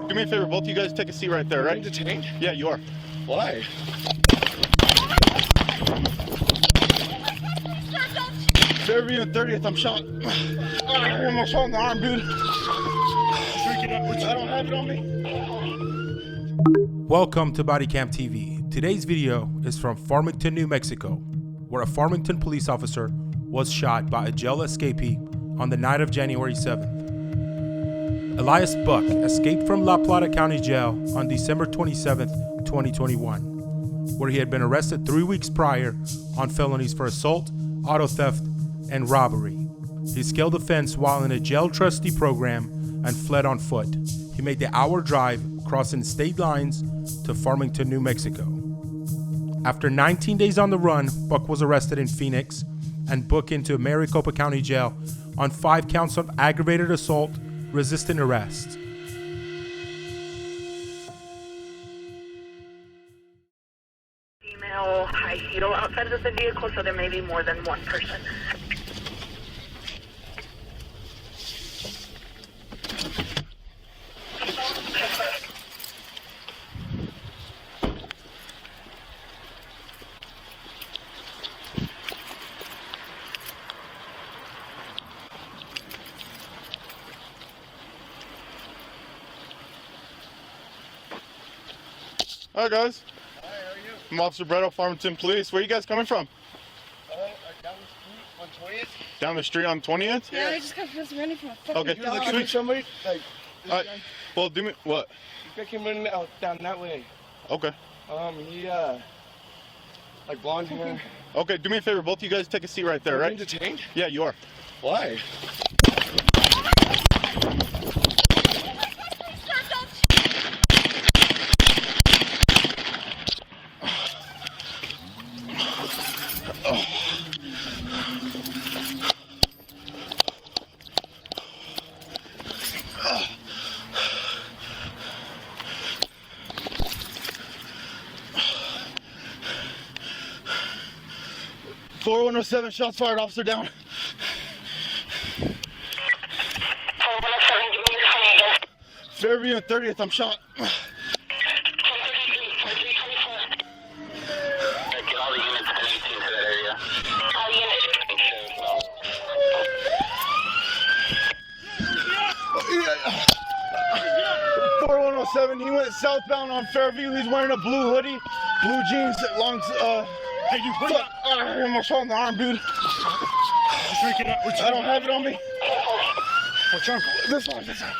Do me a favor, both of you guys take a seat right there, right? Detained? Yeah, you are. Why? Fairview and 30th, I'm shot. I'm shot in the arm, dude. I don't have it on me. Welcome to BODYCAM TV. Today's video is from Farmington, New Mexico, where a Farmington police officer was shot by a jail escapee on the night of January 7th. Elias Buck escaped from Plata County Jail on December 27th, 2021, where he had been arrested 3 weeks prior on felonies for assault, auto theft, and robbery. He scaled a fence while in a jail trustee program and fled on foot. He made the hour drive crossing state lines to Farmington, New Mexico. After 19 days on the run, Buck was arrested in Phoenix and booked into Maricopa County Jail on 5 counts of aggravated assault, resisting arrest. Female high heel outside of the vehicle, so there may be more than one person. Hi, guys. Hi, how are you? I'm Officer Barreto, Farmington Police. Where are you guys coming from? Down the street on 20th? Down the street on 20th? Yeah, I just got running from a fucking Okay, You're looking for somebody? Like, this guy? well, do me, what? This guy came running out down that way. Okay. He, like blonde hair. Okay, do me a favor, both of you guys take a seat right there, Are you right? detained? Yeah, you are. Why? Floor 107, shots fired, officer down. 107, give me your phone again. Fairview and 30th, I'm shot. 1033, get all the units 1018 to that area. All units. 4107, he went southbound on Fairview. He's wearing a blue hoodie, blue jeans, long, Hey, you put up. I'm shot in the arm, dude. Just freaking out. I don't have it on me. What's wrong? This one, this one.